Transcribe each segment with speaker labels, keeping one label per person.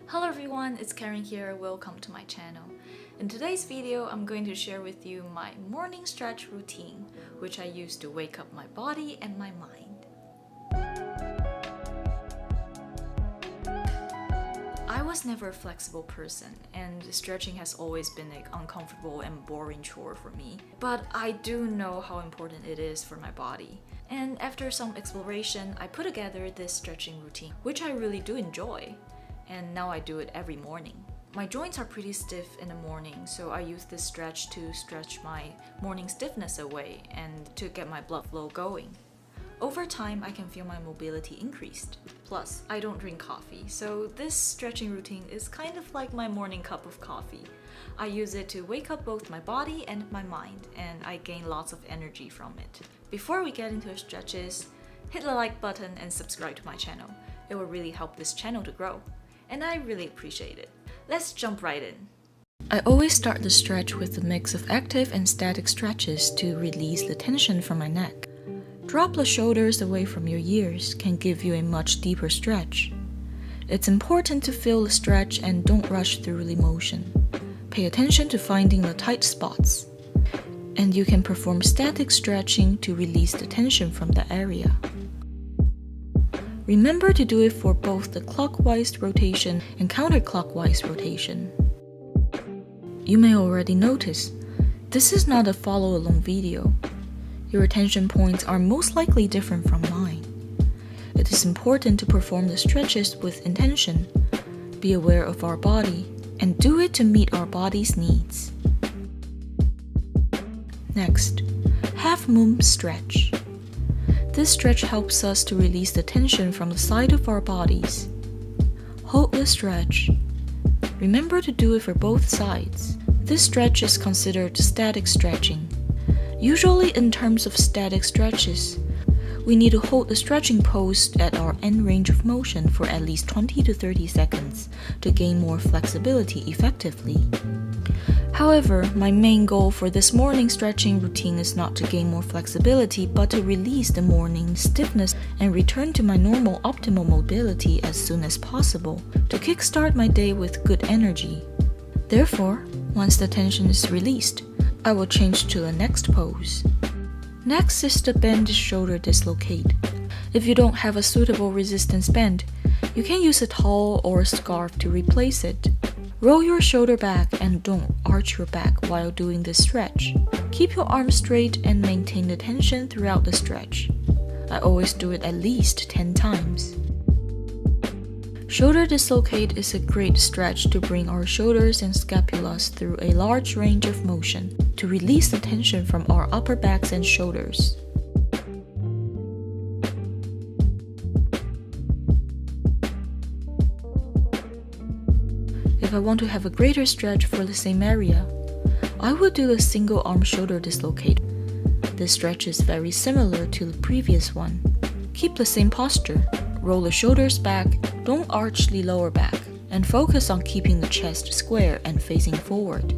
Speaker 1: Hello everyone, it's Karen here. Welcome to my channel. In today's video, I'm going to share with you my morning stretch routine, which I use to wake up my body and my mind. I was never a flexible person, and stretching has always been an uncomfortable and boring chore for me. But I do know how important it is for my body. And after some exploration, I put together this stretching routine, which I really do enjoy. And now I do it every morning. My joints are pretty stiff in the morning, so I use this stretch to stretch my morning stiffness away and to get my blood flow going. Over time, I can feel my mobility increased. Plus, I don't drink coffee, so this stretching routine is kind of like my morning cup of coffee. I use it to wake up both my body and my mind, and I gain lots of energy from it. Before we get into the stretches, hit the like button and subscribe to my channel. It will really help this channel to grow. And I really appreciate it. Let's jump right in. I always start the stretch with a mix of active and static stretches to release the tension from my neck. Drop the shoulders away from your ears can give you a much deeper stretch. It's important to feel the stretch and don't rush through the motion. Pay attention to finding the tight spots. And you can perform static stretching to release the tension from the area. Remember to do it for both the clockwise rotation and counterclockwise rotation. You may already notice, this is not a follow-along video. Your attention points are most likely different from mine. It is important to perform the stretches with intention, be aware of our body, and do it to meet our body's needs. Next, half moon stretch. This stretch helps us to release the tension from the side of our bodies. Hold the stretch. Remember to do it for both sides. This stretch is considered static stretching. Usually in terms of static stretches, we need to hold the stretching pose at our end range of motion for at least 20 to 30 seconds to gain more flexibility effectively. However, my main goal for this morning stretching routine is not to gain more flexibility, but to release the morning stiffness and return to my normal optimal mobility as soon as possible, to kickstart my day with good energy. Therefore, once the tension is released, I will change to the next pose. Next is the bend shoulder dislocate. If you don't have a suitable resistance band, you can use a towel or a scarf to replace it. Roll your shoulder back and don't arch your back while doing this stretch. Keep your arms straight and maintain the tension throughout the stretch. I always do it at least 10 times. Shoulder dislocate is a great stretch to bring our shoulders and scapulas through a large range of motion to release the tension from our upper backs and shoulders. If I want to have a greater stretch for the same area, I will do a single arm shoulder dislocate. This stretch is very similar to the previous one. Keep the same posture. Roll the shoulders back, don't arch the lower back, and focus on keeping the chest square and facing forward.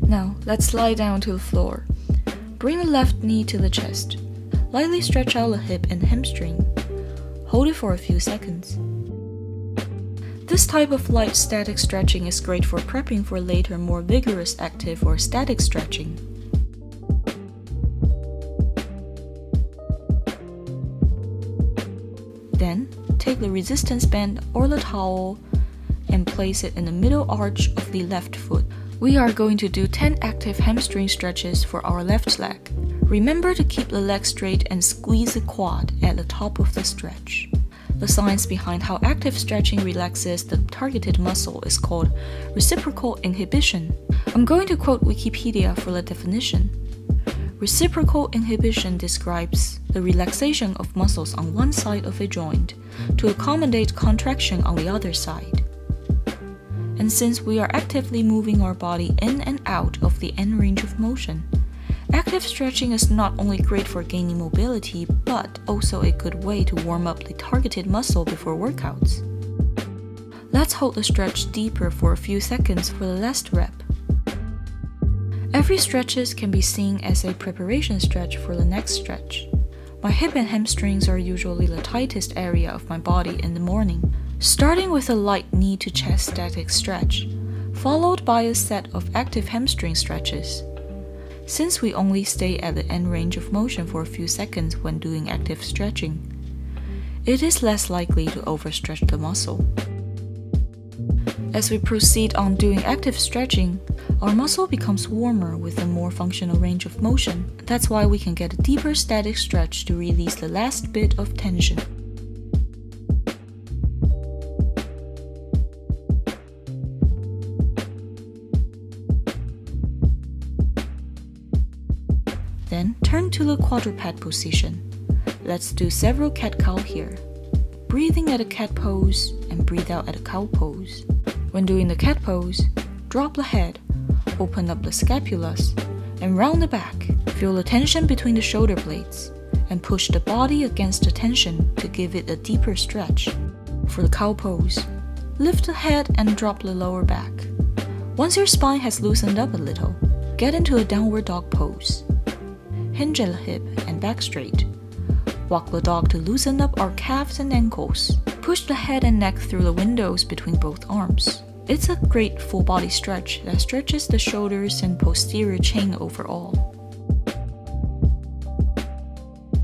Speaker 1: Now, let's lie down to the floor. Bring the left knee to the chest. Lightly stretch out the hip and hamstring. Hold it for a few seconds. This type of light static stretching is great for prepping for later more vigorous active or static stretching. Then, take the resistance band or the towel and place it in the middle arch of the left foot. We are going to do 10 active hamstring stretches for our left leg. Remember to keep the leg straight and squeeze the quad at the top of the stretch. The science behind how active stretching relaxes the targeted muscle is called reciprocal inhibition. I'm going to quote Wikipedia for the definition. Reciprocal inhibition describes the relaxation of muscles on one side of a joint to accommodate contraction on the other side. And since we are actively moving our body in and out of the end range of motion, active stretching is not only great for gaining mobility, but also a good way to warm up the targeted muscle before workouts. Let's hold the stretch deeper for a few seconds for the last rep. Every stretches can be seen as a preparation stretch for the next stretch. My hip and hamstrings are usually the tightest area of my body in the morning, starting with a light knee to chest static stretch, followed by a set of active hamstring stretches. Since we only stay at the end range of motion for a few seconds when doing active stretching, it is less likely to overstretch the muscle. As we proceed on doing active stretching, our muscle becomes warmer with a more functional range of motion. That's why we can get a deeper static stretch to release the last bit of tension. Then turn to the quadruped position. Let's do several cat-cow here. Breathing at a cat pose and breathe out at a cow pose. When doing the cat pose, drop the head, open up the scapulas, and round the back. Feel the tension between the shoulder blades, and push the body against the tension to give it a deeper stretch. For the cow pose, lift the head and drop the lower back. Once your spine has loosened up a little, get into a downward dog pose. Hinge at the hip and back straight. Walk the dog to loosen up our calves and ankles. Push the head and neck through the windows between both arms. It's a great full body stretch that stretches the shoulders and posterior chain overall.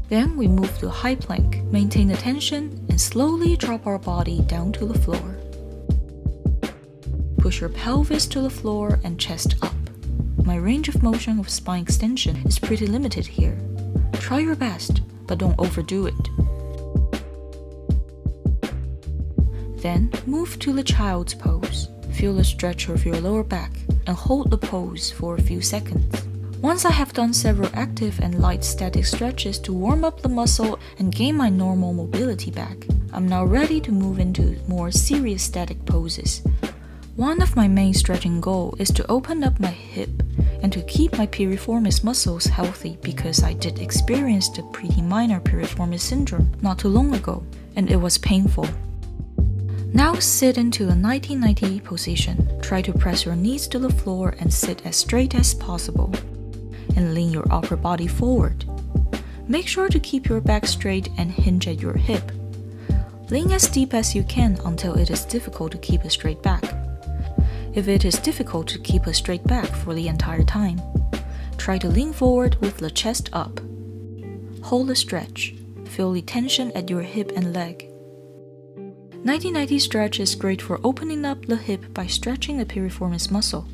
Speaker 1: Then we move to a high plank, maintain the tension, and slowly drop our body down to the floor. Push your pelvis to the floor and chest up. My range of motion of spine extension is pretty limited here. Try your best, but don't overdo it. Then move to the child's pose. Feel the stretch of your lower back and hold the pose for a few seconds. Once I have done several active and light static stretches to warm up the muscle and gain my normal mobility back, I'm now ready to move into more serious static poses. One of my main stretching goals is to open up my hip and to keep my piriformis muscles healthy because I did experience the pretty minor piriformis syndrome not too long ago, and it was painful. Now sit into a 1990 position. Try to press your knees to the floor and sit as straight as possible. And lean your upper body forward. Make sure to keep your back straight and hinge at your hip. Lean as deep as you can until it is difficult to keep a straight back. If it is difficult to keep a straight back for the entire time, try to lean forward with the chest up. Hold the stretch. Feel the tension at your hip and leg. 1990 stretch is great for opening up the hip by stretching the piriformis muscle.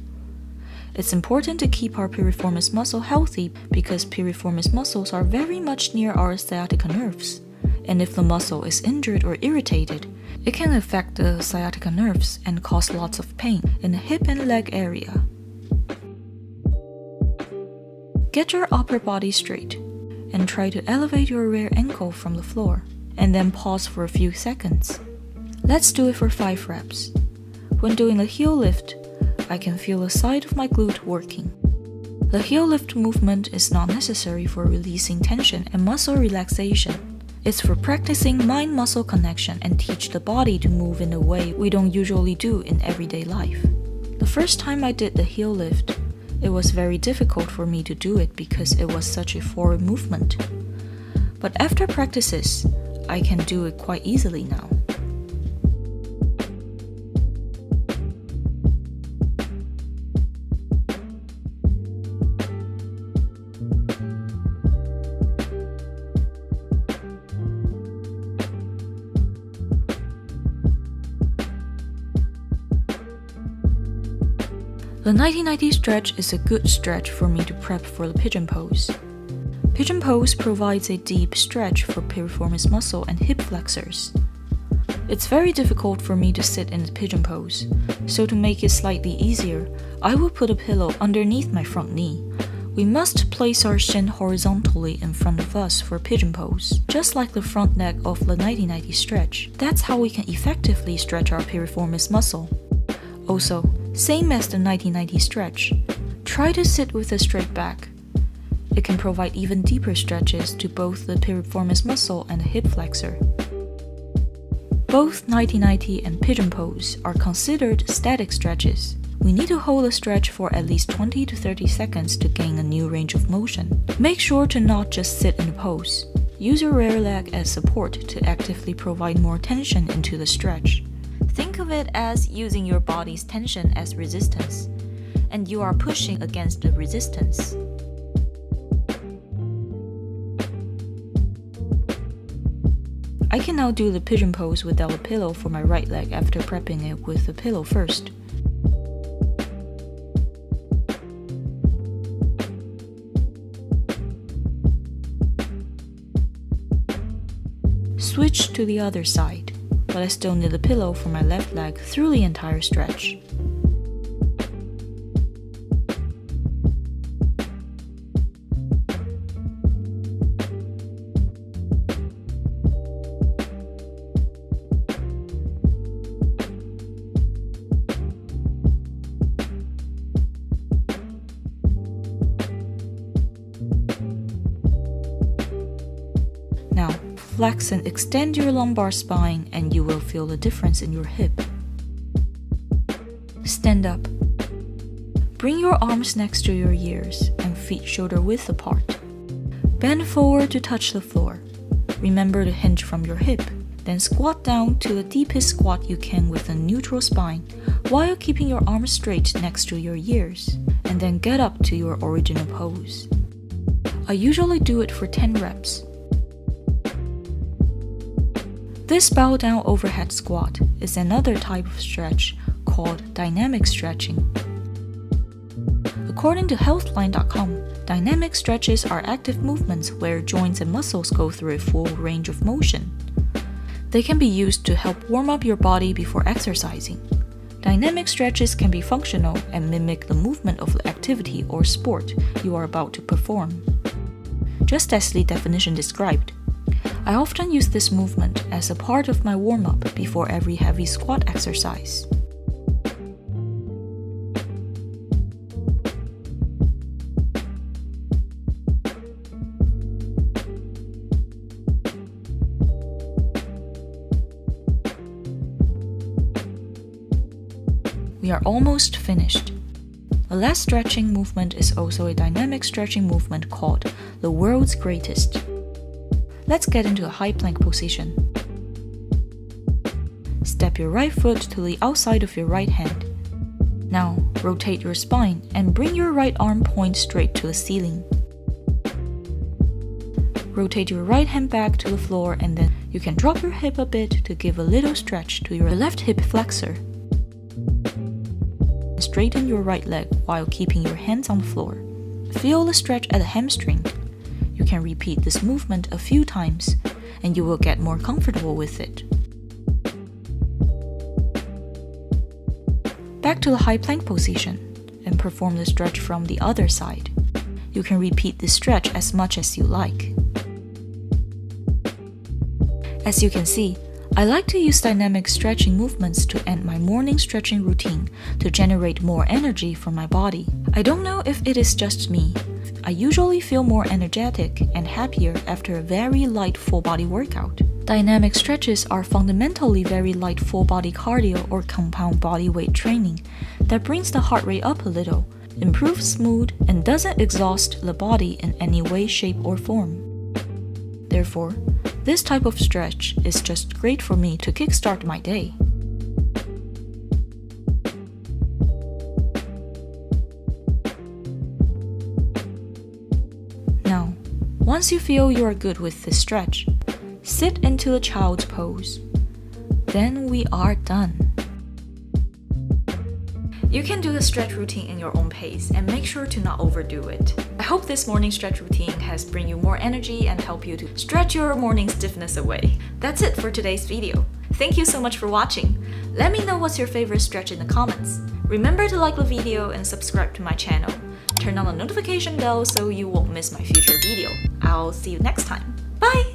Speaker 1: It's important to keep our piriformis muscle healthy because piriformis muscles are very much near our sciatica nerves, and if the muscle is injured or irritated, it can affect the sciatica nerves and cause lots of pain in the hip and leg area. Get your upper body straight and try to elevate your rear ankle from the floor, and then pause for a few seconds. Let's do it for 5 reps. When doing a heel lift, I can feel the side of my glute working. The heel lift movement is not necessary for releasing tension and muscle relaxation. It's for practicing mind-muscle connection and teach the body to move in a way we don't usually do in everyday life. The first time I did the heel lift, it was very difficult for me to do it because it was such a forward movement. But after practices, I can do it quite easily now. The 1990 stretch is a good stretch for me to prep for the pigeon pose. Pigeon pose provides a deep stretch for piriformis muscle and hip flexors. It's very difficult for me to sit in the pigeon pose, so to make it slightly easier, I will put a pillow underneath my front knee. We must place our shin horizontally in front of us for pigeon pose, just like the front neck of the 1990 stretch. That's how we can effectively stretch our piriformis muscle. Also, same as the 1990 stretch, try to sit with a straight back. It can provide even deeper stretches to both the piriformis muscle and the hip flexor. Both 90-90 and pigeon pose are considered static stretches. We need to hold a stretch for at least 20 to 30 seconds to gain a new range of motion. Make sure to not just sit in a pose. Use your rear leg as support to actively provide more tension into the stretch. Think of it as using your body's tension as resistance, and you are pushing against the resistance. I can now do the pigeon pose without a pillow for my right leg after prepping it with a pillow first. Switch to the other side, but I still need a pillow for my left leg through the entire stretch. Now, flex and extend your lumbar spine and you will feel the difference in your hip. Stand up. Bring your arms next to your ears and feet shoulder width apart. Bend forward to touch the floor. Remember to hinge from your hip. Then squat down to the deepest squat you can with a neutral spine while keeping your arms straight next to your ears. And then get up to your original pose. I usually do it for 10 reps. This bow down overhead squat is another type of stretch called dynamic stretching. According to healthline.com, dynamic stretches are active movements where joints and muscles go through a full range of motion. They can be used to help warm up your body before exercising. Dynamic stretches can be functional and mimic the movement of the activity or sport you are about to perform. Just as the definition described, I often use this movement as a part of my warm-up before every heavy squat exercise. We are almost finished. The last stretching movement is also a dynamic stretching movement called the world's greatest. Let's get into a high plank position. Step your right foot to the outside of your right hand. Now, rotate your spine and bring your right arm point straight to the ceiling. Rotate your right hand back to the floor and then you can drop your hip a bit to give a little stretch to your left hip flexor. Straighten your right leg while keeping your hands on the floor. Feel the stretch at the hamstring. You can repeat this movement a few times and you will get more comfortable with it. Back to the high plank position and perform the stretch from the other side. You can repeat this stretch as much as you like. As you can see, I like to use dynamic stretching movements to end my morning stretching routine to generate more energy for my body. I don't know if it is just me. I usually feel more energetic and happier after a very light full body workout. Dynamic stretches are fundamentally very light full body cardio or compound body weight training that brings the heart rate up a little, improves mood, and doesn't exhaust the body in any way, shape, or form. Therefore, this type of stretch is just great for me to kickstart my day. Now, once you feel you are good with this stretch, sit into the child's pose. Then we are done. You can do the stretch routine in your own pace and make sure to not overdo it. I hope this morning stretch routine has bring you more energy and help you to stretch your morning stiffness away. That's it for today's video. Thank you so much for watching. Let me know what's your favorite stretch in the comments. Remember to like the video and subscribe to my channel. Turn on the notification bell so you won't miss my future video. I'll see you next time. Bye!